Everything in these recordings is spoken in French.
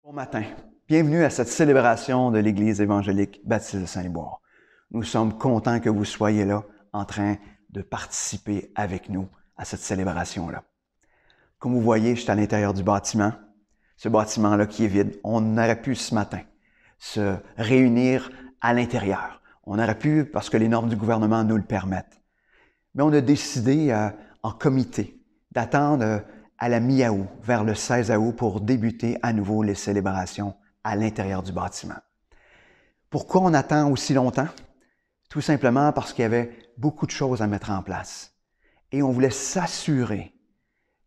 Bon matin. Bienvenue à cette célébration de l'Église évangélique baptiste de Saint-Liboire. Nous sommes contents que vous soyez là en train de participer avec nous à cette célébration-là. Comme vous voyez, je suis à l'intérieur du bâtiment. Ce bâtiment-là qui est vide. On aurait pu ce matin se réunir à l'intérieur. On aurait pu parce que les normes du gouvernement nous le permettent. Mais on a décidé en comité d'attendre à la mi-août, vers le 16 août, pour débuter à nouveau les célébrations à l'intérieur du bâtiment. Pourquoi on attend aussi longtemps? Tout simplement parce qu'il y avait beaucoup de choses à mettre en place. Et on voulait s'assurer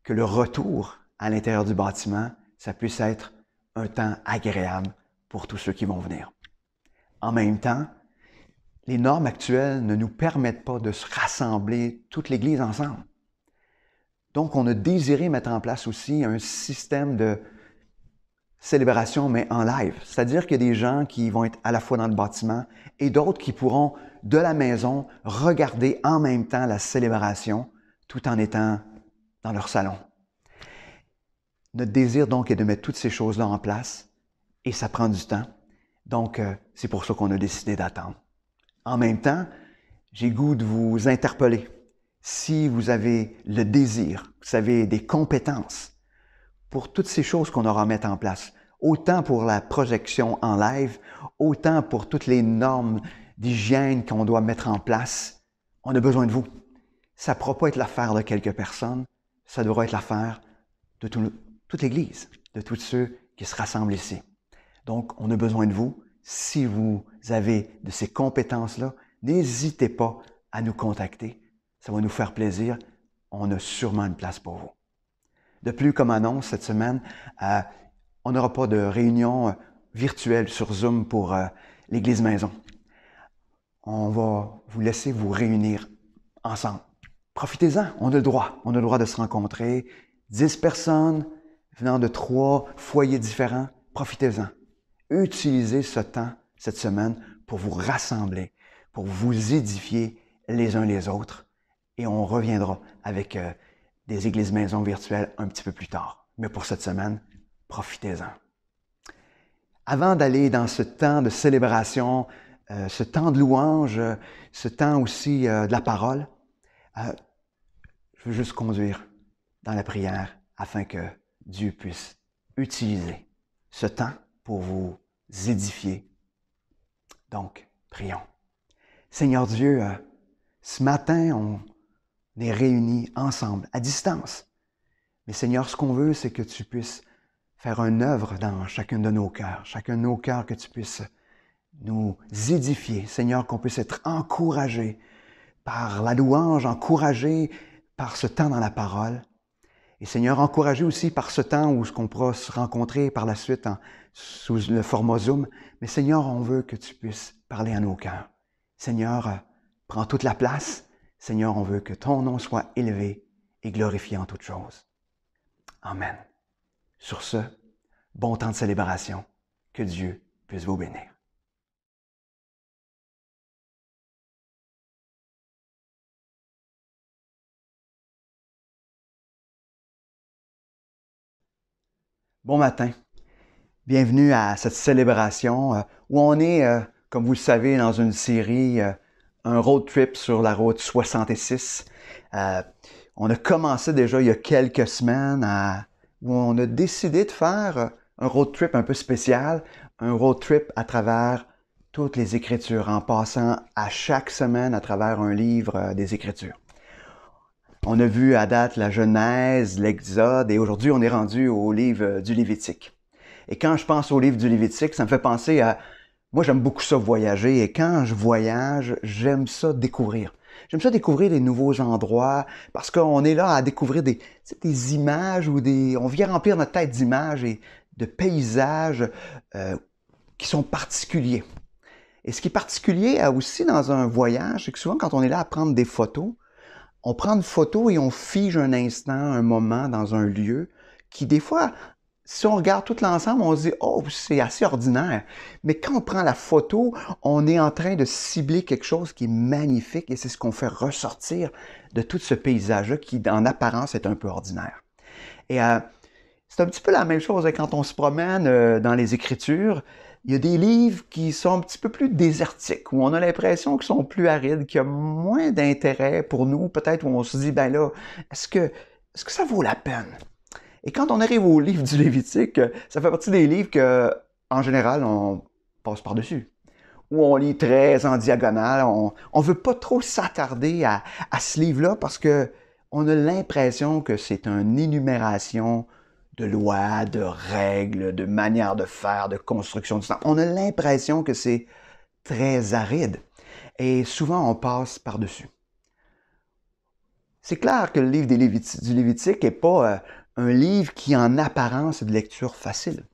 que le retour à l'intérieur du bâtiment, ça puisse être un temps agréable pour tous ceux qui vont venir. En même temps, les normes actuelles ne nous permettent pas de se rassembler toute l'Église ensemble. Donc, on a désiré mettre en place aussi un système de célébration, mais en live. C'est-à-dire qu'il y a des gens qui vont être à la fois dans le bâtiment et d'autres qui pourront, de la maison, regarder en même temps la célébration tout en étant dans leur salon. Notre désir, donc, est de mettre toutes ces choses-là en place et ça prend du temps. Donc, c'est pour ça qu'on a décidé d'attendre. En même temps, j'ai goût de vous interpeller. Si vous avez le désir, vous avez des compétences pour toutes ces choses qu'on aura à mettre en place, autant pour la projection en live, autant pour toutes les normes d'hygiène qu'on doit mettre en place, on a besoin de vous. Ça ne pourra pas être l'affaire de quelques personnes, ça devra être l'affaire de toute l'Église, de tous ceux qui se rassemblent ici. Donc, on a besoin de vous. Si vous avez de ces compétences-là, n'hésitez pas à nous contacter. Ça va nous faire plaisir. On a sûrement une place pour vous. De plus, comme annonce cette semaine, on n'aura pas de réunion virtuelle sur Zoom pour l'Église Maison. On va vous laisser vous réunir ensemble. Profitez-en, on a le droit. On a le droit de se rencontrer. 10 personnes venant de 3 foyers différents. Profitez-en. Utilisez ce temps, cette semaine, pour vous rassembler, pour vous édifier les uns les autres. Et on reviendra avec des églises maisons virtuelles un petit peu plus tard. Mais pour cette semaine, profitez-en. Avant d'aller dans ce temps de célébration, ce temps de louange, ce temps aussi de la parole, je veux juste conduire dans la prière afin que Dieu puisse utiliser ce temps pour vous édifier. Donc, prions. Seigneur Dieu, ce matin, on est réunis ensemble, à distance. Mais Seigneur, ce qu'on veut, c'est que tu puisses faire une œuvre dans chacun de nos cœurs, que tu puisses nous édifier. Seigneur, qu'on puisse être encouragés par la louange, encouragés par ce temps dans la parole. Et Seigneur, encouragés aussi par ce temps où on pourra se rencontrer par la suite sous le format Zoom. Mais Seigneur, on veut que tu puisses parler à nos cœurs. Seigneur, prends toute la place. Seigneur, on veut que ton nom soit élevé et glorifié en toutes choses. Amen. Sur ce, bon temps de célébration. Que Dieu puisse vous bénir. Bon matin. Bienvenue à cette célébration où on est, comme vous le savez, dans une série, un road trip sur la route 66. On a commencé déjà il y a quelques semaines où on a décidé de faire un road trip un peu spécial, un road trip à travers toutes les Écritures, en passant à chaque semaine à travers un livre des Écritures. On a vu à date la Genèse, l'Exode, et aujourd'hui on est rendu au livre du Lévitique. Et quand je pense au livre du Lévitique, ça me fait penser à... Moi, j'aime beaucoup ça voyager, et quand je voyage, j'aime ça découvrir. J'aime ça découvrir des nouveaux endroits, parce qu'on est là à découvrir des images ou on vient remplir notre tête d'images et de paysages qui sont particuliers. Et ce qui est particulier aussi dans un voyage, c'est que souvent quand on est là à prendre des photos, on prend une photo et on fige un instant, un moment dans un lieu qui, des fois, si on regarde tout l'ensemble, on se dit « Oh, c'est assez ordinaire ». Mais quand on prend la photo, on est en train de cibler quelque chose qui est magnifique et c'est ce qu'on fait ressortir de tout ce paysage-là qui, en apparence, est un peu ordinaire. Et C'est un petit peu la même chose quand on se promène dans les Écritures. Il y a des livres qui sont un petit peu plus désertiques, où on a l'impression qu'ils sont plus arides, qu'il y a moins d'intérêt pour nous, peut-être où on se dit, ben là, est-ce que ça vaut la peine? Et quand on arrive au livre du Lévitique, ça fait partie des livres que, en général, on passe par-dessus. Où on lit très en diagonale. On ne veut pas trop s'attarder à ce livre-là parce que on a l'impression que c'est une énumération de lois, de règles, de manières de faire, de construction du temps. On a l'impression que c'est très aride. Et souvent, on passe par-dessus. C'est clair que le livre du Lévitique n'est pas un livre qui, en apparence, est de lecture facile.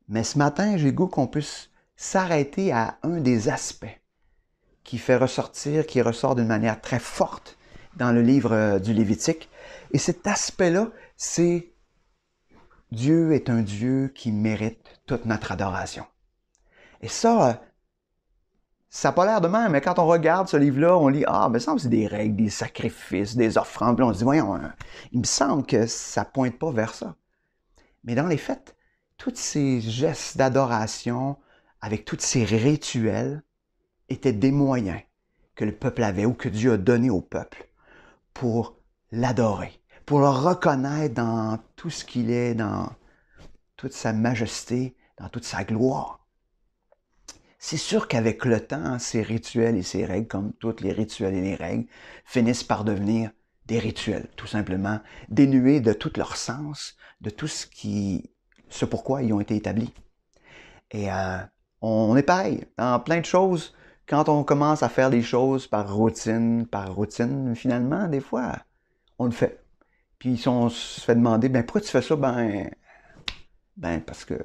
Mais ce matin, j'ai le goût qu'on puisse s'arrêter à un des aspects qui ressort d'une manière très forte dans le livre du Lévitique. Et cet aspect-là, c'est Dieu est un Dieu qui mérite toute notre adoration. Et ça n'a pas l'air de même, mais quand on regarde ce livre-là, on lit, ah, mais ça me semble que c'est des règles, des sacrifices, des offrandes. Puis on se dit, voyons, il me semble que ça ne pointe pas vers ça. Mais dans les faits, tous ces gestes d'adoration, avec tous ces rituels, étaient des moyens que le peuple avait ou que Dieu a donné au peuple pour l'adorer, pour le reconnaître dans tout ce qu'il est, dans toute sa majesté, dans toute sa gloire. C'est sûr qu'avec le temps, ces rituels et ces règles, comme tous les rituels et les règles, finissent par devenir des rituels, tout simplement, dénués de tout leur sens, de tout ce pourquoi ils ont été établis. Et on est pareil, dans plein de choses, quand on commence à faire les choses par routine, finalement, des fois, on le fait. Puis si on se fait demander, ben pourquoi tu fais ça? Ben parce que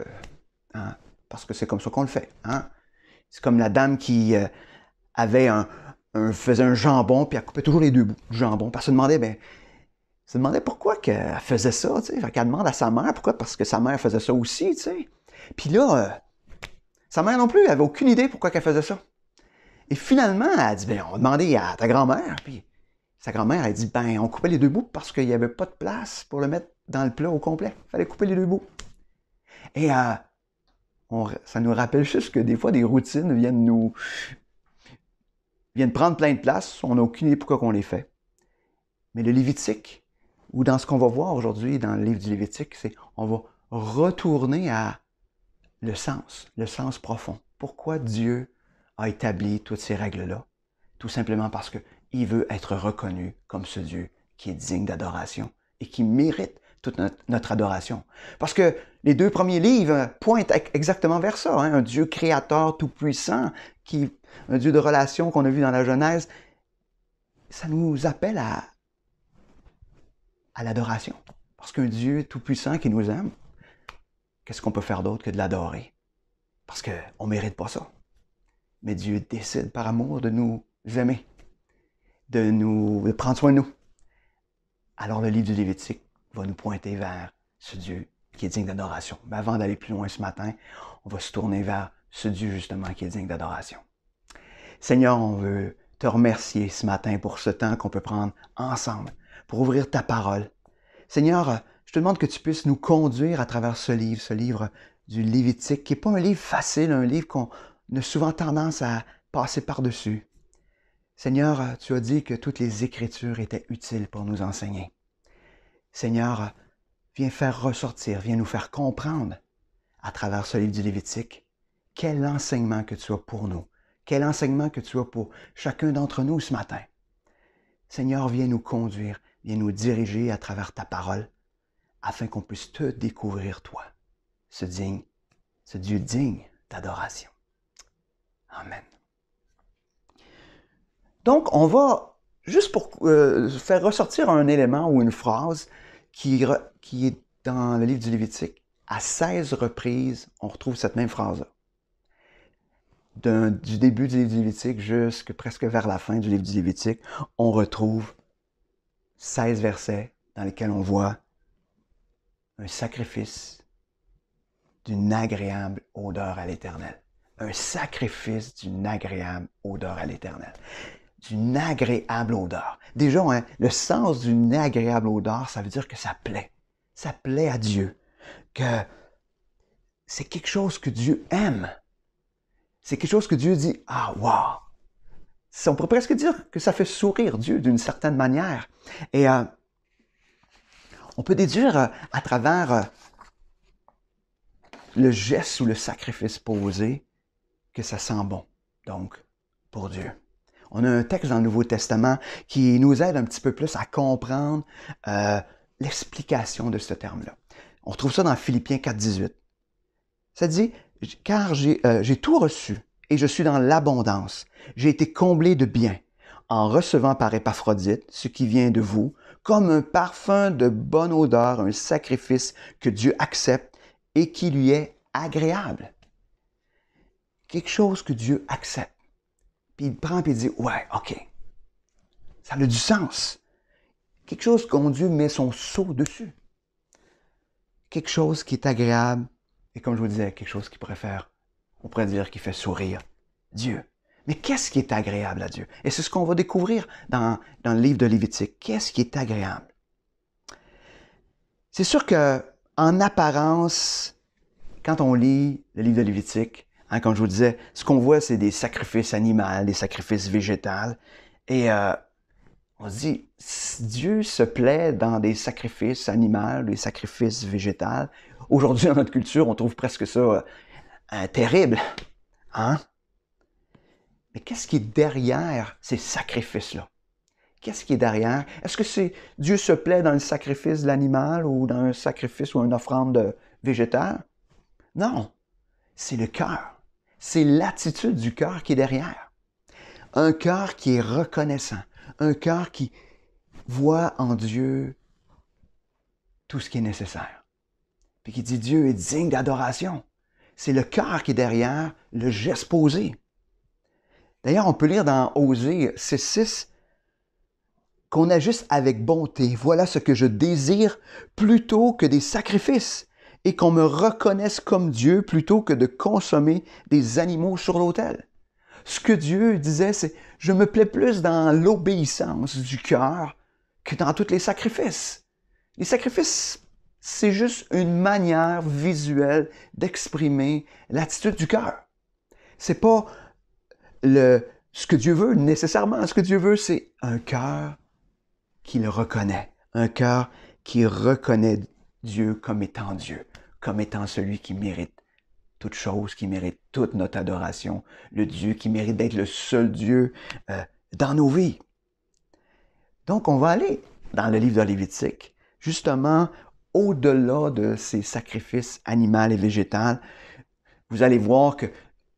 c'est comme ça qu'on le fait. Hein? C'est comme la dame qui faisait un jambon, puis elle coupait toujours les deux bouts du jambon. Puis elle se demandait pourquoi qu'elle faisait ça, tu sais. Fait qu'elle demande à sa mère, pourquoi? Parce que sa mère faisait ça aussi, tu sais. Puis là, sa mère non plus, elle avait aucune idée pourquoi qu'elle faisait ça. Et finalement, elle a dit, ben, on va demander à ta grand-mère. Puis sa grand-mère a dit, ben, on coupait les deux bouts parce qu'il n'y avait pas de place pour le mettre dans le plat au complet. Il fallait couper les deux bouts. Et ça nous rappelle juste que des fois, des routines viennent prendre plein de place. On n'a aucune idée pourquoi on les fait. Mais le Lévitique, ou dans ce qu'on va voir aujourd'hui dans le livre du Lévitique, c'est on va retourner à le sens profond. Pourquoi Dieu a établi toutes ces règles-là? Tout simplement parce qu'il veut être reconnu comme ce Dieu qui est digne d'adoration et qui mérite toute notre adoration. Parce que les deux premiers livres pointent exactement vers ça, hein? Un Dieu créateur tout-puissant, un Dieu de relation qu'on a vu dans la Genèse. Ça nous appelle à l'adoration. Parce qu'un Dieu tout-puissant qui nous aime, qu'est-ce qu'on peut faire d'autre que de l'adorer? Parce qu'on ne mérite pas ça. Mais Dieu décide par amour de nous aimer, de prendre soin de nous. Alors le livre du Lévitique va nous pointer vers ce Dieu qui est digne d'adoration. Mais avant d'aller plus loin ce matin, on va se tourner vers ce Dieu justement qui est digne d'adoration. Seigneur, on veut te remercier ce matin pour ce temps qu'on peut prendre ensemble pour ouvrir ta parole. Seigneur, je te demande que tu puisses nous conduire à travers ce livre du Lévitique, qui n'est pas un livre facile, un livre qu'on a souvent tendance à passer par-dessus. Seigneur, tu as dit que toutes les Écritures étaient utiles pour nous enseigner. Seigneur, viens faire ressortir, viens nous faire comprendre à travers ce livre du Lévitique quel enseignement que tu as pour nous, quel enseignement que tu as pour chacun d'entre nous ce matin. Seigneur, viens nous conduire, viens nous diriger à travers ta parole afin qu'on puisse te découvrir toi, ce Dieu digne d'adoration. Amen. Donc, on va, juste pour faire ressortir un élément ou une phrase qui est dans le livre du Lévitique, à 16 reprises, on retrouve cette même phrase-là. Du début du livre du Lévitique jusqu'à presque vers la fin du livre du Lévitique, on retrouve 16 versets dans lesquels on voit un sacrifice d'une agréable odeur à l'Éternel. Un sacrifice d'une agréable odeur à l'Éternel. D'une agréable odeur. Déjà, hein, le sens d'une agréable odeur, ça veut dire que ça plaît. Ça plaît à Dieu. que c'est quelque chose que Dieu aime. C'est quelque chose que Dieu dit, ah, wow! On pourrait presque dire que ça fait sourire Dieu d'une certaine manière. Et on peut déduire à travers le geste ou le sacrifice posé que ça sent bon, donc, pour Dieu. On a un texte dans le Nouveau Testament qui nous aide un petit peu plus à comprendre l'explication de ce terme-là. On retrouve ça dans Philippiens 4,18. Ça dit, « Car j'ai tout reçu et je suis dans l'abondance. J'ai été comblé de bien en recevant par Épaphrodite ce qui vient de vous, comme un parfum de bonne odeur, un sacrifice que Dieu accepte et qui lui est agréable. » Quelque chose que Dieu accepte. Puis il prend et il dit, « Ouais, OK, ça a du sens. » Quelque chose qu'on Dieu met son sceau dessus. Quelque chose qui est agréable. Et comme je vous disais, quelque chose qui on pourrait dire qui fait sourire Dieu. Mais qu'est-ce qui est agréable à Dieu? Et c'est ce qu'on va découvrir dans le livre de Lévitique. Qu'est-ce qui est agréable? C'est sûr que, en apparence, quand on lit le livre de Lévitique, comme je vous disais, ce qu'on voit, c'est des sacrifices animaux, des sacrifices végétaux. Et on se dit, Dieu se plaît dans des sacrifices animaux, des sacrifices végétaux. Aujourd'hui, dans notre culture, on trouve presque ça terrible. Hein? Mais qu'est-ce qui est derrière ces sacrifices-là? Qu'est-ce qui est derrière? Est-ce que Dieu se plaît dans le sacrifice de l'animal ou dans un sacrifice ou une offrande végétale? Non, c'est le cœur. C'est l'attitude du cœur qui est derrière. Un cœur qui est reconnaissant. Un cœur qui voit en Dieu tout ce qui est nécessaire. Puis qui dit Dieu est digne d'adoration. C'est le cœur qui est derrière le geste posé. D'ailleurs, on peut lire dans Osée 6,6 qu'on ajuste avec bonté. Voilà ce que je désire plutôt que des sacrifices et qu'on me reconnaisse comme Dieu plutôt que de consommer des animaux sur l'autel. Ce que Dieu disait, c'est « Je me plais plus dans l'obéissance du cœur que dans tous les sacrifices. » Les sacrifices, c'est juste une manière visuelle d'exprimer l'attitude du cœur. C'est pas ce que Dieu veut nécessairement. Ce que Dieu veut, c'est un cœur qui le reconnaît. Un cœur qui reconnaît Dieu comme étant Dieu, comme étant celui qui mérite toute chose, qui mérite toute notre adoration, le Dieu qui mérite d'être le seul Dieu dans nos vies. Donc, on va aller dans le livre de Lévitique, justement, au-delà de ces sacrifices animaux et végétaux. Vous allez voir que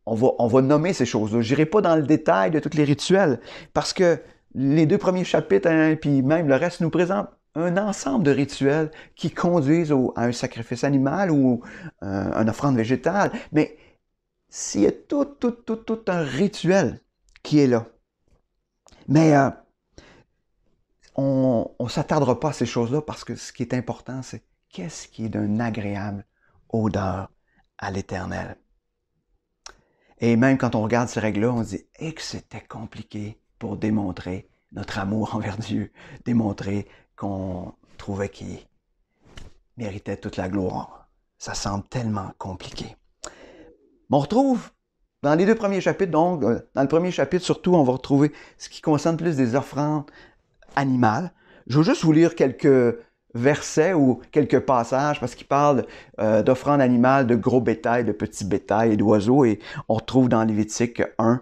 on va nommer ces choses-là. Je n'irai pas dans le détail de tous les rituels, parce que les 2 premiers chapitres, puis même le reste, nous présentent un ensemble de rituels qui conduisent à un sacrifice animal ou une offrande végétale. Mais s'il y a tout un rituel qui est là. Mais on ne s'attardera pas à ces choses-là parce que ce qui est important, c'est qu'est-ce qui est d'une agréable odeur à l'Éternel. Et même quand on regarde ces règles-là, on se dit que c'était compliqué pour démontrer notre amour envers Dieu, démontrer qu'on trouvait qu'il méritait toute la gloire. Ça semble tellement compliqué. Mais on retrouve dans les 2 premiers chapitres, donc dans le premier chapitre surtout, on va retrouver ce qui concerne plus des offrandes animales. Je vais juste vous lire quelques versets ou quelques passages parce qu'il parle d'offrandes animales, de gros bétail, de petits bétail et d'oiseaux. Et on retrouve dans Lévitique 1,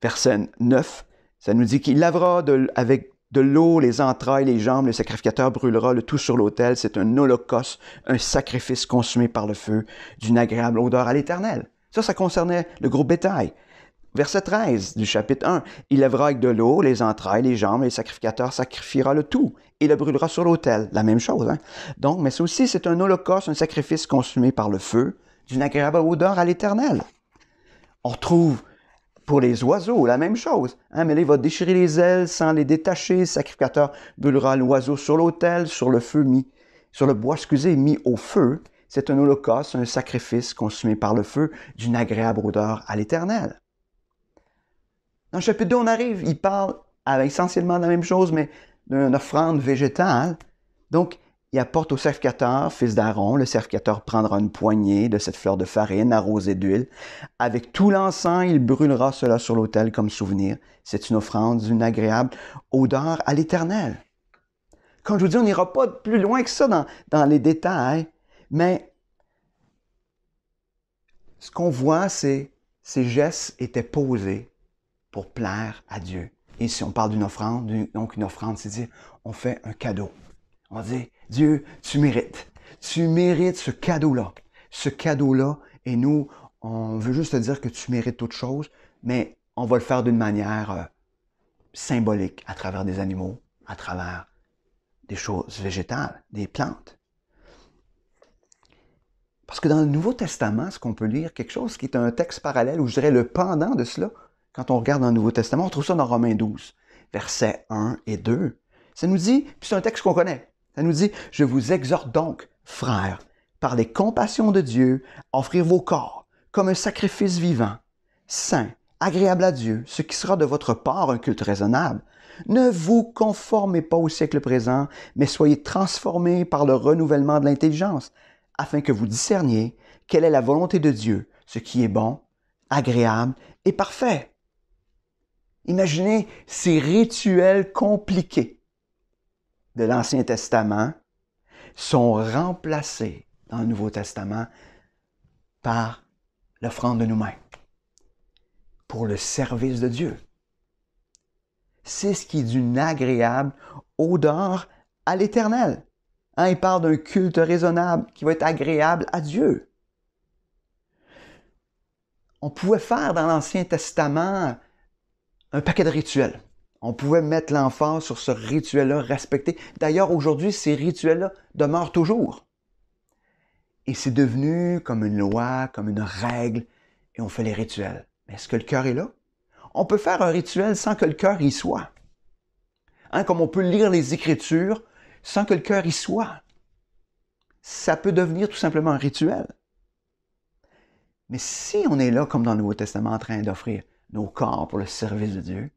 verset 9, ça nous dit qu'il lavera avec de l'eau, les entrailles, les jambes, le sacrificateur brûlera le tout sur l'autel. C'est un holocauste, un sacrifice consumé par le feu, d'une agréable odeur à l'Éternel. Ça concernait le gros bétail. Verset 13 du chapitre 1. Il lèvera avec de l'eau, les entrailles, les jambes, et le sacrificateur sacrifiera le tout et le brûlera sur l'autel. La même chose, hein? Donc, mais ça aussi, c'est un holocauste, un sacrifice consumé par le feu, d'une agréable odeur à l'Éternel. On retrouve pour les oiseaux, la même chose. Hein? Mais là, il va déchirer les ailes sans les détacher. Le sacrificateur brûlera l'oiseau sur l'autel, sur le bois, mis au feu. C'est un holocauste, un sacrifice consumé par le feu, d'une agréable odeur à l'Éternel. Dans le chapitre 2, on arrive, il parle essentiellement de la même chose, mais d'une offrande végétale. Donc, il apporte au sacrificateur, fils d'Aaron. Le sacrificateur prendra une poignée de cette fleur de farine arrosée d'huile. Avec tout l'encens, il brûlera cela sur l'autel comme souvenir. C'est une offrande d'une agréable odeur à l'Éternel. Comme je vous dis, on n'ira pas plus loin que ça dans les détails, mais ce qu'on voit, c'est ces gestes étaient posés pour plaire à Dieu. Et si on parle d'une offrande, donc une offrande, c'est dire, on fait un cadeau. On dit, Dieu, tu mérites ce cadeau-là. Ce cadeau-là, et nous, on veut juste te dire que tu mérites toute chose, mais on va le faire d'une manière symbolique, à travers des animaux, à travers des choses végétales, des plantes. Parce que dans le Nouveau Testament, ce qu'on peut lire, quelque chose qui est un texte parallèle, ou je dirais le pendant de cela, quand on regarde dans le Nouveau Testament, on trouve ça dans Romains 12, versets 1 et 2. Ça nous dit, puis c'est un texte qu'on connaît, ça nous dit, « Je vous exhorte donc, frères, par les compassions de Dieu, à offrir vos corps comme un sacrifice vivant, saint, agréable à Dieu, ce qui sera de votre part un culte raisonnable. Ne vous conformez pas au siècle présent, mais soyez transformés par le renouvellement de l'intelligence, afin que vous discerniez quelle est la volonté de Dieu, ce qui est bon, agréable et parfait. » Imaginez ces rituels compliqués de l'Ancien Testament sont remplacés dans le Nouveau Testament par l'offrande de nous-mêmes pour le service de Dieu. C'est ce qui est d'une agréable odeur à l'Éternel. Il parle d'un culte raisonnable qui va être agréable à Dieu. On pouvait faire dans l'Ancien Testament un paquet de rituels. On pouvait mettre l'emphase sur ce rituel-là respecté. D'ailleurs, aujourd'hui, ces rituels-là demeurent toujours. Et c'est devenu comme une loi, comme une règle, et on fait les rituels. Mais est-ce que le cœur est là? On peut faire un rituel sans que le cœur y soit. Comme on peut lire les Écritures sans que le cœur y soit. Ça peut devenir tout simplement un rituel. Mais si on est là, comme dans le Nouveau Testament, en train d'offrir nos corps pour le service de Dieu,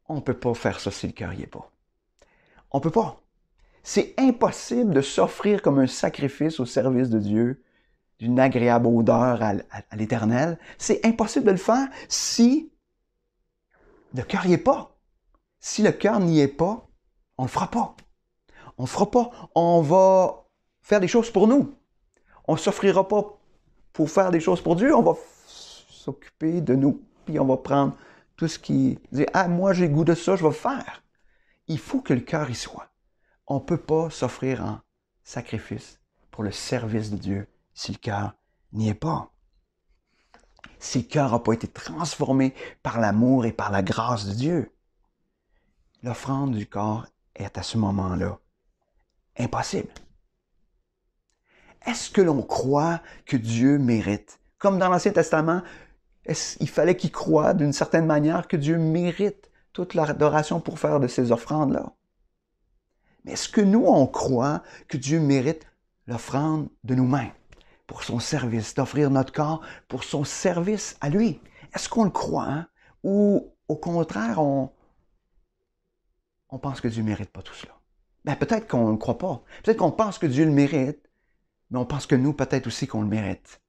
on ne peut pas faire ça si le cœur n'y est pas. On ne peut pas. C'est impossible de s'offrir comme un sacrifice au service de Dieu, d'une agréable odeur à l'Éternel. C'est impossible de le faire si le cœur n'y est pas. Si le cœur n'y est pas, on ne le fera pas. On ne le fera pas. On va faire des choses pour nous. On ne s'offrira pas pour faire des choses pour Dieu. On va s'occuper de nous. Puis on va prendre tout ce qui dit « Ah, moi j'ai goût de ça, je vais le faire. » Il faut que le cœur y soit. On ne peut pas s'offrir en sacrifice pour le service de Dieu si le cœur n'y est pas. Si le cœur n'a pas été transformé par l'amour et par la grâce de Dieu, l'offrande du corps est à ce moment-là impossible. Est-ce que l'on croit que Dieu mérite? Comme dans l'Ancien Testament, il fallait qu'il croie d'une certaine manière que Dieu mérite toute l'adoration pour faire de ces offrandes-là. Mais est-ce que nous, on croit que Dieu mérite l'offrande de nous-mêmes pour son service, d'offrir notre corps pour son service à lui? Est-ce qu'on le croit? Ou au contraire, on pense que Dieu ne mérite pas tout cela? Peut-être qu'on ne le croit pas. Peut-être qu'on pense que Dieu le mérite, mais on pense que nous, peut-être aussi qu'on le mérite.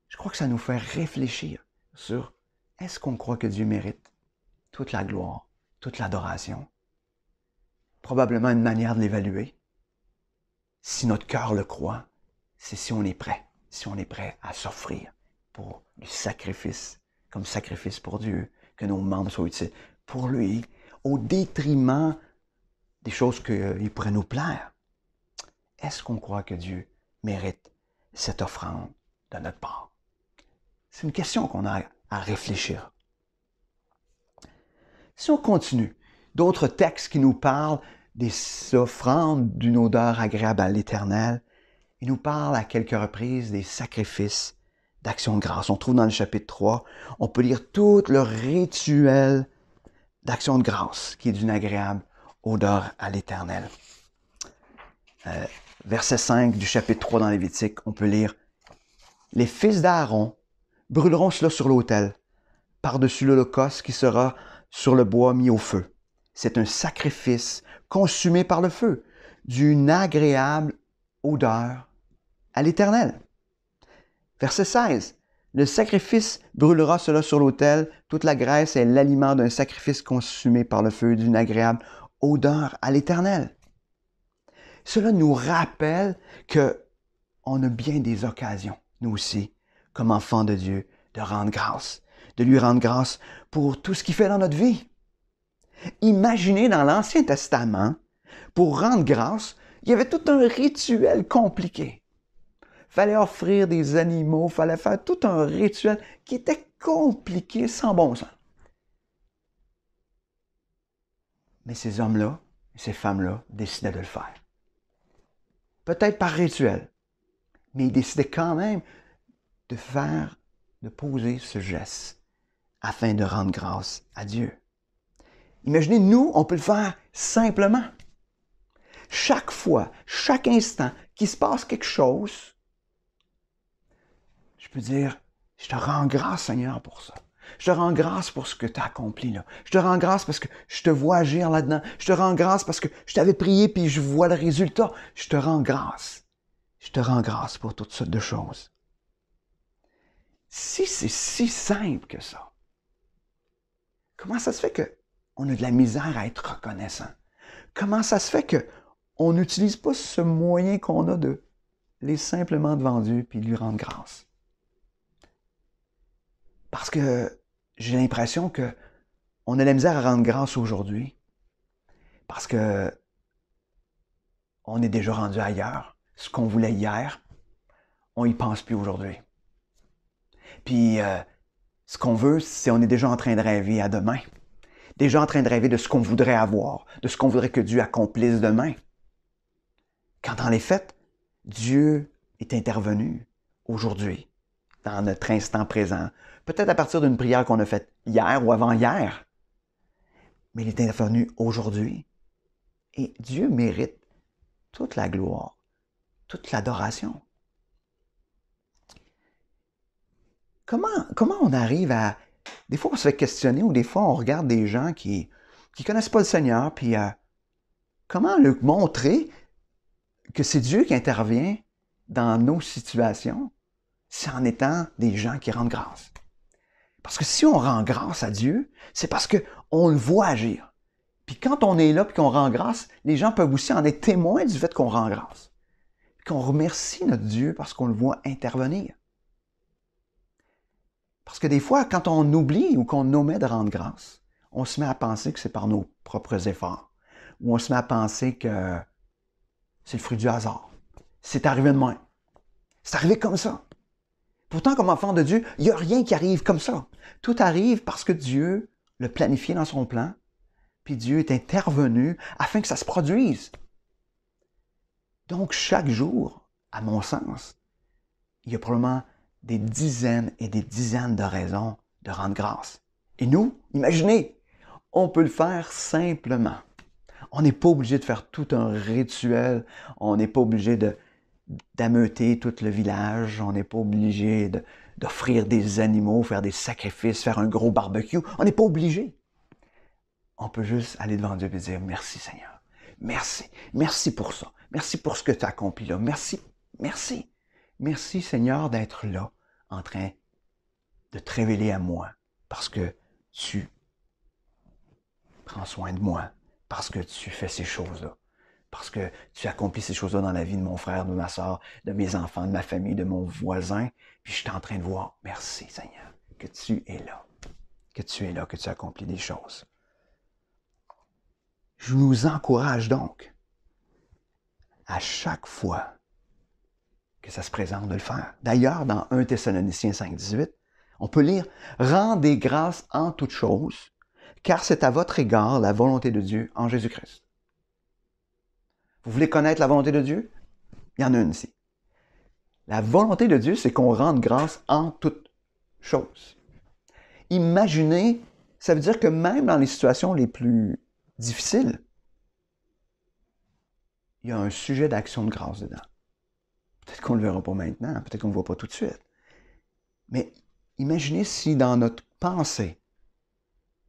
Je crois que ça nous fait réfléchir sur est-ce qu'on croit que Dieu mérite toute la gloire, toute l'adoration? Probablement une manière de l'évaluer. Si notre cœur le croit, c'est si on est prêt à s'offrir pour du sacrifice, comme sacrifice pour Dieu, que nos membres soient utiles pour lui, au détriment des choses qu'il pourrait nous plaire. Est-ce qu'on croit que Dieu mérite cette offrande de notre part? C'est une question qu'on a à réfléchir. Si on continue, d'autres textes qui nous parlent des offrandes d'une odeur agréable à l'Éternel, ils nous parlent à quelques reprises des sacrifices d'action de grâce. On trouve dans le chapitre 3, on peut lire tout le rituel d'action de grâce qui est d'une agréable odeur à l'Éternel. Verset 5 du chapitre 3 dans Lévitique, on peut lire « Les fils d'Aaron brûleront cela sur l'autel, par-dessus l'holocauste qui sera sur le bois mis au feu. c'est un sacrifice consumé par le feu, d'une agréable odeur à l'Éternel. Verset 16. Le sacrifice brûlera cela sur l'autel. Toute la graisse est l'aliment d'un sacrifice consumé par le feu, d'une agréable odeur à l'Éternel. Cela nous rappelle qu'on a bien des occasions, nous aussi, comme enfants de Dieu, de rendre grâce, de lui rendre grâce pour tout ce qu'il fait dans notre vie. Imaginez dans l'Ancien Testament, pour rendre grâce, il y avait tout un rituel compliqué. Il fallait offrir des animaux, il fallait faire tout un rituel qui était compliqué, sans bon sens. Mais ces hommes-là, ces femmes-là, décidaient de le faire. Peut-être par rituel, mais ils décidaient quand même de poser ce geste afin de rendre grâce à Dieu. Imaginez, nous, on peut le faire simplement. Chaque fois, chaque instant qu'il se passe quelque chose, je peux dire, je te rends grâce, Seigneur, pour ça. Je te rends grâce pour ce que tu as accompli là. Je te rends grâce parce que je te vois agir là-dedans. Je te rends grâce parce que je t'avais prié puis je vois le résultat. Je te rends grâce. Je te rends grâce pour toutes sortes de choses. Si c'est si simple que ça, comment ça se fait qu'on a de la misère à être reconnaissant? Comment ça se fait qu'on n'utilise pas ce moyen qu'on a de les simplement devant Dieu puis lui rendre grâce? Parce que j'ai l'impression qu'on a la misère à rendre grâce aujourd'hui parce que on est déjà rendu ailleurs. Ce qu'on voulait hier, on y pense plus aujourd'hui. Puis ce qu'on veut, c'est on est déjà en train de rêver à demain. Déjà en train de rêver de ce qu'on voudrait avoir, de ce qu'on voudrait que Dieu accomplisse demain. Quand dans les faits, Dieu est intervenu aujourd'hui, dans notre instant présent. Peut-être à partir d'une prière qu'on a faite hier ou avant-hier. Mais il est intervenu aujourd'hui. Et Dieu mérite toute la gloire, toute l'adoration. Comment on arrive à... Des fois, on se fait questionner ou des fois, on regarde des gens qui connaissent pas le Seigneur, puis comment leur montrer que c'est Dieu qui intervient dans nos situations, c'est en étant des gens qui rendent grâce. Parce que si on rend grâce à Dieu, c'est parce qu'on le voit agir. Puis quand on est là et qu'on rend grâce, les gens peuvent aussi en être témoins du fait qu'on rend grâce. Qu'on remercie notre Dieu parce qu'on le voit intervenir. Parce que des fois, quand on oublie ou qu'on omet de rendre grâce, on se met à penser que c'est par nos propres efforts. Ou on se met à penser que c'est le fruit du hasard. C'est arrivé de même. C'est arrivé comme ça. Pourtant, comme enfant de Dieu, il n'y a rien qui arrive comme ça. Tout arrive parce que Dieu l'a planifié dans son plan, puis Dieu est intervenu afin que ça se produise. Donc, chaque jour, à mon sens, il y a probablement des dizaines et des dizaines de raisons de rendre grâce. Et nous, imaginez, on peut le faire simplement. On n'est pas obligé de faire tout un rituel, on n'est pas obligé d'ameuter tout le village, on n'est pas obligé d'offrir des animaux, faire des sacrifices, faire un gros barbecue, on n'est pas obligé. On peut juste aller devant Dieu et dire « Merci Seigneur, merci, merci pour ça, merci pour ce que tu as accompli là, merci, merci. Merci Seigneur d'être là, en train de te révéler à moi, parce que tu prends soin de moi, parce que tu fais ces choses-là, parce que tu accomplis ces choses-là dans la vie de mon frère, de ma soeur, de mes enfants, de ma famille, de mon voisin, puis je suis en train de voir, merci Seigneur, que tu es là, que tu es là, que tu accomplis des choses. Je nous encourage donc, à chaque fois que ça se présente, de le faire. D'ailleurs, dans 1 Thessaloniciens 5,18, on peut lire « Rendez grâce en toutes choses, car c'est à votre égard la volonté de Dieu en Jésus-Christ. » Vous voulez connaître la volonté de Dieu? Il y en a une ici. La volonté de Dieu, c'est qu'on rende grâce en toutes choses. Imaginez, ça veut dire que même dans les situations les plus difficiles, il y a un sujet d'action de grâce dedans. Peut-être qu'on ne le verra pas maintenant, peut-être qu'on ne le voit pas tout de suite. Mais imaginez si dans notre pensée,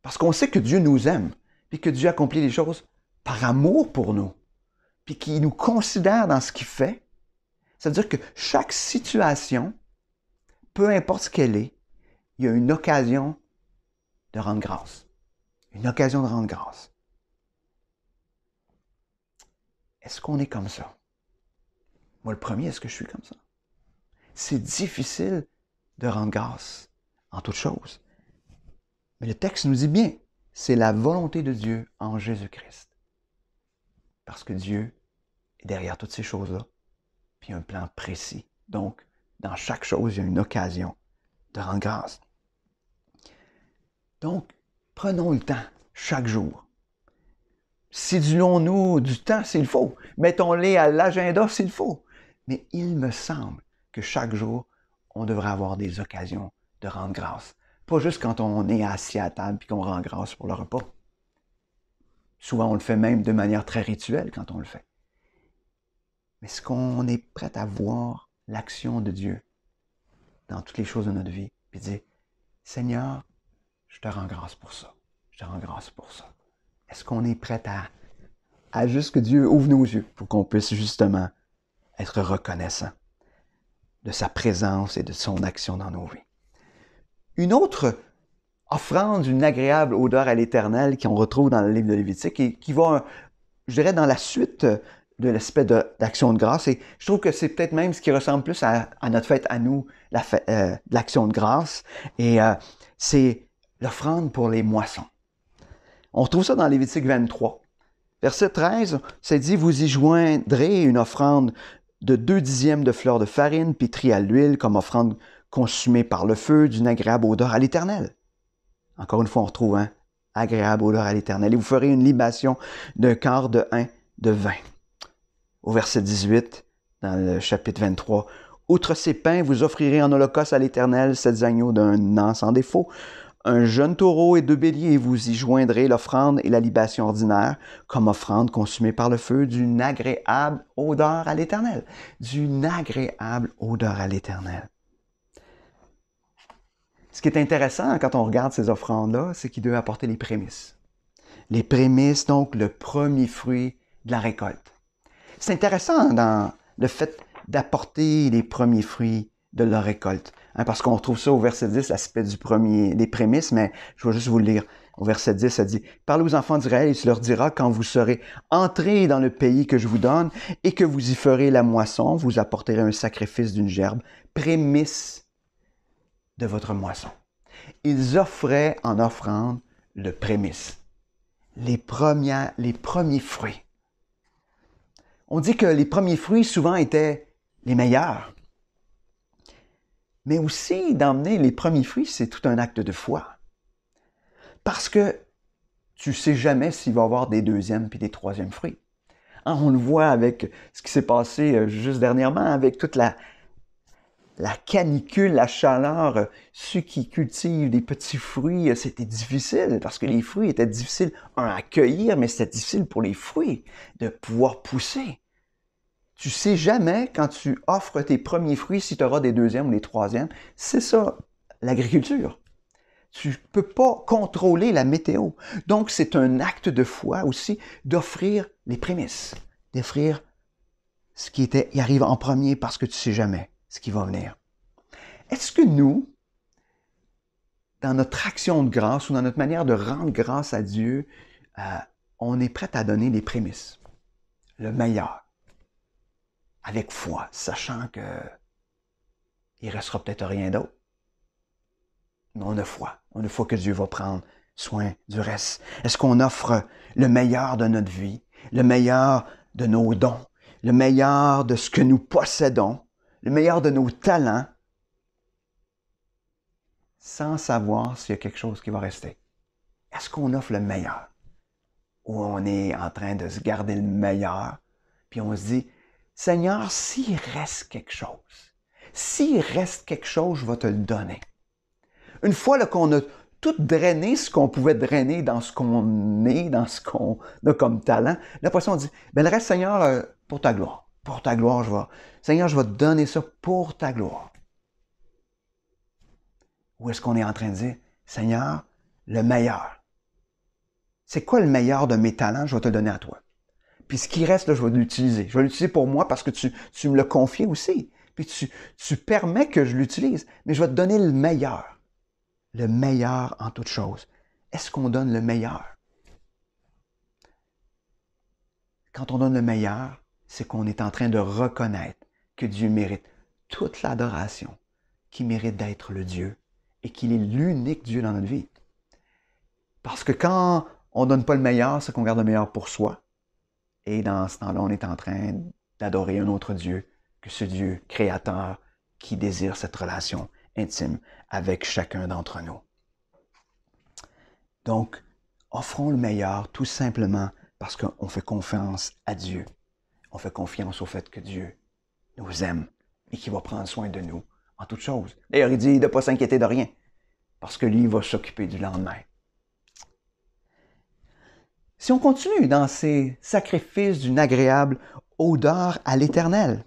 parce qu'on sait que Dieu nous aime, puis que Dieu accomplit les choses par amour pour nous, puis qu'il nous considère dans ce qu'il fait, ça veut dire que chaque situation, peu importe ce qu'elle est, il y a une occasion de rendre grâce. Une occasion de rendre grâce. Est-ce qu'on est comme ça? Moi, le premier, est-ce que je suis comme ça? C'est difficile de rendre grâce en toutes choses. Mais le texte nous dit bien, c'est la volonté de Dieu en Jésus-Christ. Parce que Dieu est derrière toutes ces choses-là, puis il y a un plan précis. Donc, dans chaque chose, il y a une occasion de rendre grâce. Donc, prenons le temps, chaque jour. Sédulons-nous du temps s'il faut. Mettons-les à l'agenda s'il faut. Mais il me semble que chaque jour, on devrait avoir des occasions de rendre grâce. Pas juste quand on est assis à table et qu'on rend grâce pour le repas. Souvent, on le fait même de manière très rituelle quand on le fait. Mais est-ce qu'on est prêt à voir l'action de Dieu dans toutes les choses de notre vie et dire, Seigneur, je te rends grâce pour ça. Je te rends grâce pour ça. Est-ce qu'on est prêt à juste que Dieu ouvre nos yeux pour qu'on puisse justement être reconnaissant de sa présence et de son action dans nos vies? Une autre offrande d'une agréable odeur à l'Éternel qu'on retrouve dans le livre de Lévitique et qui va, je dirais, dans la suite de l'aspect d'action de grâce. Et je trouve que c'est peut-être même ce qui ressemble plus à notre fête à nous, l'action de grâce. Et c'est l'offrande pour les moissons. On retrouve ça dans Lévitique 23. Verset 13, c'est dit, vous y joindrez une offrande de 2/10 de fleurs de farine pétrie à l'huile comme offrande consumée par le feu d'une agréable odeur à l'Éternel. Encore une fois, on retrouve un agréable odeur à l'Éternel. Et vous ferez une libation d'un quart de hin de vin. Au verset 18, dans le chapitre 23, outre ces pains, vous offrirez en holocauste à l'Éternel 7 agneaux d'un an sans défaut, un jeune taureau et 2 béliers, et vous y joindrez l'offrande et la libation ordinaire comme offrande consumée par le feu d'une agréable odeur à l'Éternel. D'une agréable odeur à l'Éternel. Ce qui est intéressant quand on regarde ces offrandes-là, c'est qu'il doit apporter les prémices. Les prémices, donc le premier fruit de la récolte. C'est intéressant dans le fait d'apporter les premiers fruits de la récolte. Parce qu'on retrouve ça au verset 10, l'aspect des prémices, mais je vais juste vous le lire. Au verset 10, ça dit, « Parlez aux enfants d'Israël et tu leur diras, quand vous serez entrés dans le pays que je vous donne et que vous y ferez la moisson, vous apporterez un sacrifice d'une gerbe, prémisse de votre moisson. » Ils offraient en offrande le prémisse, les premiers fruits. On dit que les premiers fruits souvent étaient les meilleurs. Mais aussi, d'emmener les premiers fruits, c'est tout un acte de foi. Parce que tu ne sais jamais s'il va y avoir des deuxièmes puis des troisièmes fruits. On le voit avec ce qui s'est passé juste dernièrement, avec toute la canicule, la chaleur. Ceux qui cultivent des petits fruits, c'était difficile parce que les fruits étaient difficiles, à cueillir, mais c'était difficile pour les fruits de pouvoir pousser. Tu ne sais jamais, quand tu offres tes premiers fruits, si tu auras des deuxièmes ou des troisièmes. C'est ça, l'agriculture. Tu ne peux pas contrôler la météo. Donc, c'est un acte de foi aussi d'offrir les prémices, d'offrir ce qui arrive en premier parce que tu ne sais jamais ce qui va venir. Est-ce que nous, dans notre action de grâce ou dans notre manière de rendre grâce à Dieu, on est prêt à donner les prémices, le meilleur? Avec foi, sachant que il ne restera peut-être rien d'autre. Mais on a foi que Dieu va prendre soin du reste. Est-ce qu'on offre le meilleur de notre vie, le meilleur de nos dons, le meilleur de ce que nous possédons, le meilleur de nos talents, sans savoir s'il y a quelque chose qui va rester? Est-ce qu'on offre le meilleur? Ou on est en train de se garder le meilleur, puis on se dit, Seigneur, s'il reste quelque chose, je vais te le donner. Une fois là, qu'on a tout drainé ce qu'on pouvait drainer dans ce qu'on est, dans ce qu'on a comme talent, là, après ça, on dit, le reste, Seigneur, pour ta gloire. Pour ta gloire, Seigneur, je vais te donner ça pour ta gloire. Ou est-ce qu'on est en train de dire, Seigneur, le meilleur, c'est quoi le meilleur de mes talents? Je vais te le donner à toi. Puis ce qui reste, là, je vais l'utiliser. Je vais l'utiliser pour moi parce que tu me l'as confié aussi. Puis tu permets que je l'utilise. Mais je vais te donner le meilleur. Le meilleur en toute chose. Est-ce qu'on donne le meilleur? Quand on donne le meilleur, c'est qu'on est en train de reconnaître que Dieu mérite toute l'adoration, qu'il mérite d'être le Dieu et qu'il est l'unique Dieu dans notre vie. Parce que quand on ne donne pas le meilleur, c'est qu'on garde le meilleur pour soi. Et dans ce temps-là, on est en train d'adorer un autre Dieu que ce Dieu créateur qui désire cette relation intime avec chacun d'entre nous. Donc, offrons le meilleur tout simplement parce qu'on fait confiance à Dieu. On fait confiance au fait que Dieu nous aime et qu'il va prendre soin de nous en toutes choses. D'ailleurs, il dit de ne pas s'inquiéter de rien parce que lui va s'occuper du lendemain. Si on continue dans ces sacrifices d'une agréable odeur à l'Éternel,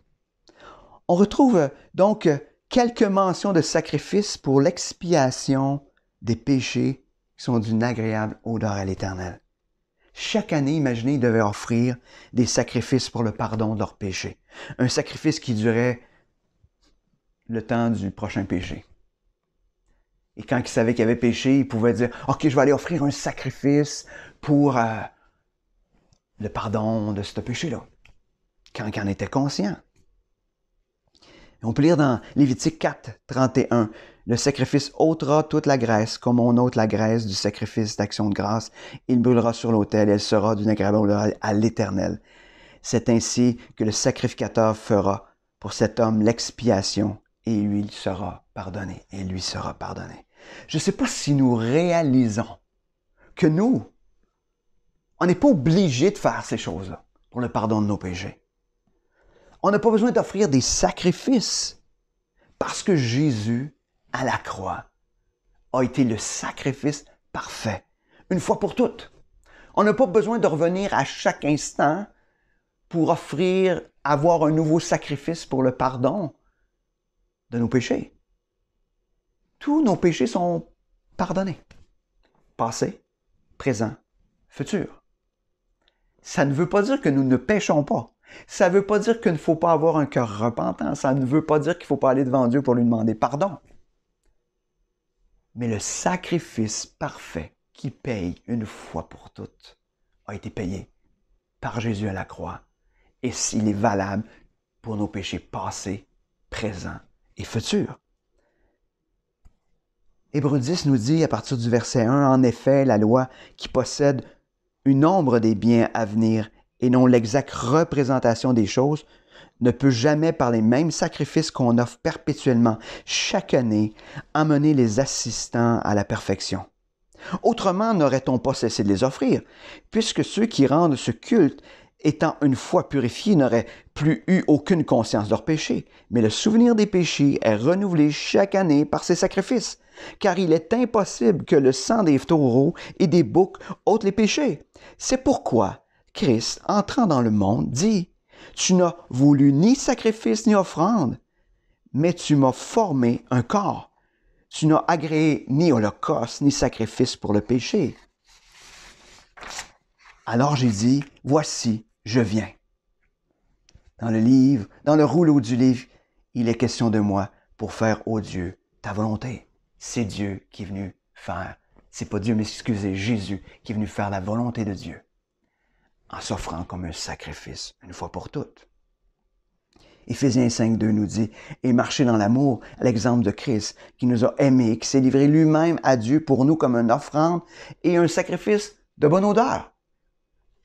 on retrouve donc quelques mentions de sacrifices pour l'expiation des péchés qui sont d'une agréable odeur à l'Éternel. Chaque année, imaginez, ils devaient offrir des sacrifices pour le pardon de leurs péchés. Un sacrifice qui durait le temps du prochain péché. Et quand ils savaient qu'ils avaient péché, ils pouvaient dire « Ok, je vais aller offrir un sacrifice pour le pardon de ce péché-là. » Quand ils en étaient conscients. On peut lire dans Lévitique 4, 31, « Le sacrifice ôtera toute la graisse, comme on ôte la graisse du sacrifice d'action de grâce. Il brûlera sur l'autel, et elle sera d'une agréable odeur à l'Éternel. C'est ainsi que le sacrificateur fera pour cet homme l'expiation, et lui sera pardonné. Et lui sera pardonné. » Je ne sais pas si nous réalisons que nous, on n'est pas obligé de faire ces choses-là pour le pardon de nos péchés. On n'a pas besoin d'offrir des sacrifices parce que Jésus, à la croix, a été le sacrifice parfait, une fois pour toutes. On n'a pas besoin de revenir à chaque instant pour offrir, avoir un nouveau sacrifice pour le pardon de nos péchés. Tous nos péchés sont pardonnés. Passé, présent, futur. Ça ne veut pas dire que nous ne péchons pas. Ça ne veut pas dire qu'il ne faut pas avoir un cœur repentant. Ça ne veut pas dire qu'il ne faut pas aller devant Dieu pour lui demander pardon. Mais le sacrifice parfait qui paye une fois pour toutes a été payé par Jésus à la croix. Et il est valable pour nos péchés passés, présents et futurs. Hébreux 10 nous dit à partir du verset 1, « En effet, la loi qui possède une ombre des biens à venir et non l'exacte représentation des choses, ne peut jamais, par les mêmes sacrifices qu'on offre perpétuellement chaque année, amener les assistants à la perfection. Autrement, n'aurait-on pas cessé de les offrir, puisque ceux qui rendent ce culte, étant une fois purifiés, n'auraient plus eu aucune conscience de leurs péchés. Mais le souvenir des péchés est renouvelé chaque année par ces sacrifices, car il est impossible que le sang des taureaux et des boucs ôte les péchés. C'est pourquoi Christ, entrant dans le monde, dit « Tu n'as voulu ni sacrifice ni offrande, mais tu m'as formé un corps. Tu n'as agréé ni holocauste ni sacrifice pour le péché. » Alors j'ai dit « Voici, je viens. » Dans le rouleau du livre, il est question de moi pour faire, ô Dieu, ta volonté. C'est Dieu qui est venu faire. C'est pas Dieu, mais excusez, Jésus qui est venu faire la volonté de Dieu en s'offrant comme un sacrifice une fois pour toutes. Éphésiens 5.2 nous dit « Et marcher dans l'amour, à l'exemple de Christ, qui nous a aimés, qui s'est livré lui-même à Dieu pour nous comme une offrande et un sacrifice de bonne odeur. »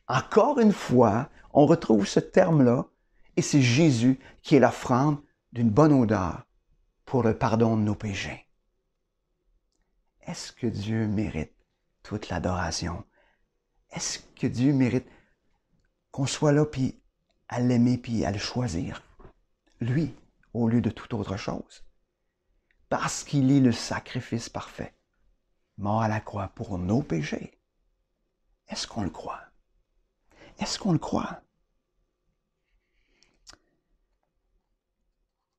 Encore une fois, on retrouve ce terme-là, et c'est Jésus qui est l'offrande d'une bonne odeur pour le pardon de nos péchés. Est-ce que Dieu mérite toute l'adoration? Est-ce que Dieu mérite qu'on soit là puis à l'aimer puis à le choisir? Lui, au lieu de toute autre chose. Parce qu'il est le sacrifice parfait, mort à la croix pour nos péchés. Est-ce qu'on le croit? Est-ce qu'on le croit?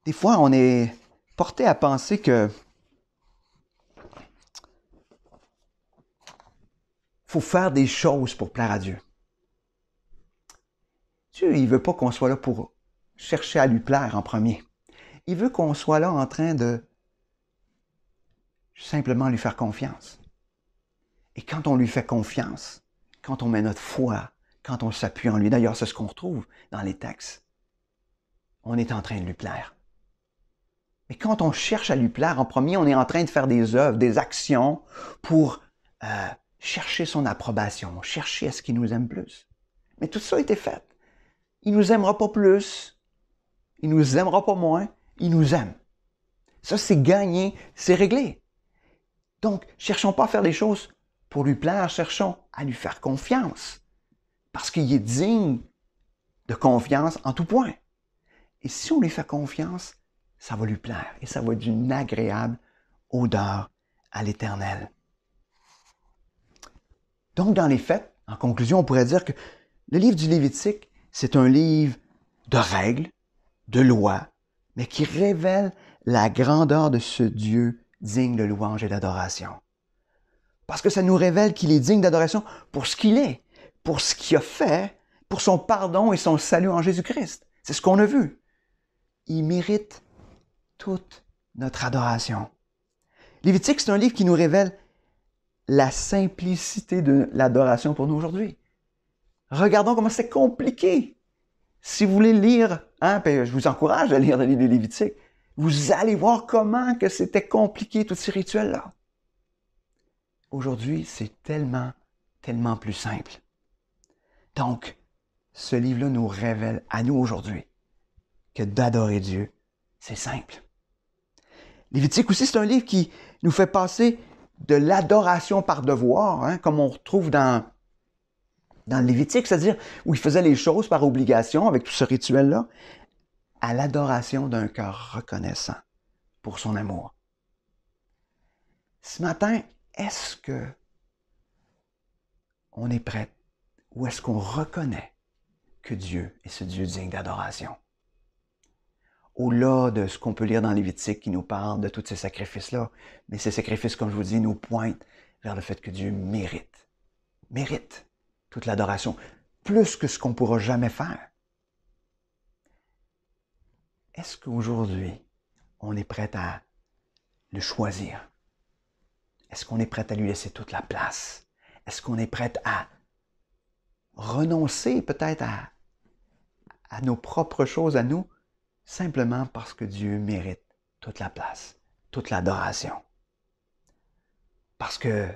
Des fois, on est porté à penser que faut faire des choses pour plaire à Dieu. Dieu, il veut pas qu'on soit là pour chercher à lui plaire en premier. Il veut qu'on soit là en train de simplement lui faire confiance. Et quand on lui fait confiance, quand on met notre foi, quand on s'appuie en lui, d'ailleurs c'est ce qu'on retrouve dans les textes, on est en train de lui plaire. Mais quand on cherche à lui plaire en premier, on est en train de faire des œuvres, des actions pour chercher son approbation, chercher à ce qu'il nous aime plus. Mais tout ça a été fait. Il nous aimera pas plus, il nous aimera pas moins, il nous aime. Ça, c'est gagné, c'est réglé. Donc, cherchons pas à faire des choses pour lui plaire, cherchons à lui faire confiance. Parce qu'il est digne de confiance en tout point. Et si on lui fait confiance, ça va lui plaire et ça va être d'une agréable odeur à l'Éternel. Donc, dans les faits, en conclusion, on pourrait dire que le livre du Lévitique, c'est un livre de règles, de lois, mais qui révèle la grandeur de ce Dieu digne de louange et d'adoration. Parce que ça nous révèle qu'il est digne d'adoration pour ce qu'il est, pour ce qu'il a fait, pour son pardon et son salut en Jésus-Christ. C'est ce qu'on a vu. Il mérite toute notre adoration. Lévitique, c'est un livre qui nous révèle la simplicité de l'adoration pour nous aujourd'hui. Regardons comment c'est compliqué. Si vous voulez lire, je vous encourage à lire le livre de Lévitique, vous allez voir comment que c'était compliqué, tous ces rituels-là. Aujourd'hui, c'est tellement, tellement plus simple. Donc, ce livre-là nous révèle à nous aujourd'hui que d'adorer Dieu, c'est simple. Lévitique aussi, c'est un livre qui nous fait passer de l'adoration par devoir, comme on retrouve dans le Lévitique, c'est-à-dire où il faisait les choses par obligation avec tout ce rituel-là, à l'adoration d'un cœur reconnaissant pour son amour. Ce matin, est-ce que on est prêt ou est-ce qu'on reconnaît que Dieu est ce Dieu digne d'adoration? Au-delà de ce qu'on peut lire dans Lévitique qui nous parle de tous ces sacrifices-là, mais ces sacrifices, comme je vous dis, nous pointent vers le fait que Dieu mérite toute l'adoration, plus que ce qu'on ne pourra jamais faire. Est-ce qu'aujourd'hui, on est prêt à le choisir? Est-ce qu'on est prêt à lui laisser toute la place? Est-ce qu'on est prêt à renoncer peut-être à nos propres choses à nous, simplement parce que Dieu mérite toute la place, toute l'adoration? Parce que,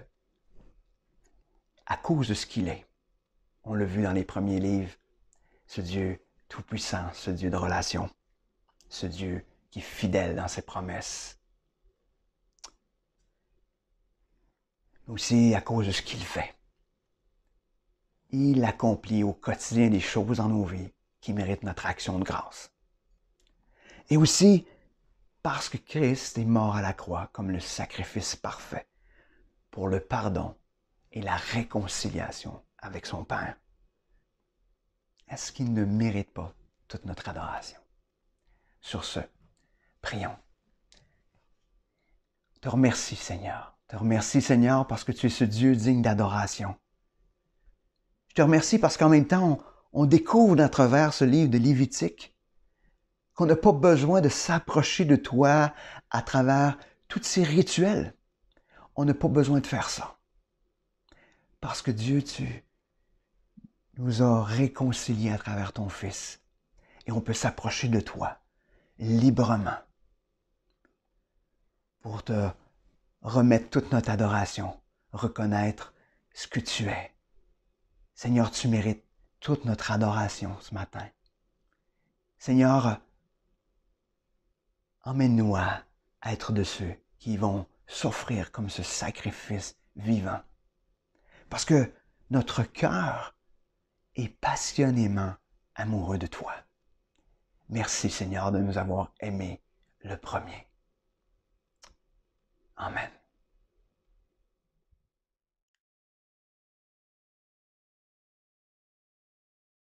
à cause de ce qu'il est, on l'a vu dans les premiers livres, ce Dieu tout-puissant, ce Dieu de relation, ce Dieu qui est fidèle dans ses promesses. Mais aussi à cause de ce qu'il fait. Il accomplit au quotidien des choses dans nos vies qui méritent notre action de grâce. Et aussi parce que Christ est mort à la croix comme le sacrifice parfait pour le pardon et la réconciliation avec son Père. Est-ce qu'il ne mérite pas toute notre adoration? Sur ce, prions. Te remercie, Seigneur. Te remercie, Seigneur, parce que tu es ce Dieu digne d'adoration. Je te remercie parce qu'en même temps, on découvre à travers ce livre de Lévitique qu'on n'a pas besoin de s'approcher de toi à travers tous ces rituels. On n'a pas besoin de faire ça. Parce que Dieu, tu nous as réconciliés à travers ton Fils. Et on peut s'approcher de toi librement pour te remettre toute notre adoration, reconnaître ce que tu es. Seigneur, tu mérites toute notre adoration ce matin. Seigneur, emmène-nous à être de ceux qui vont s'offrir comme ce sacrifice vivant. Parce que notre cœur est passionnément amoureux de toi. Merci Seigneur de nous avoir aimés le premier. Amen.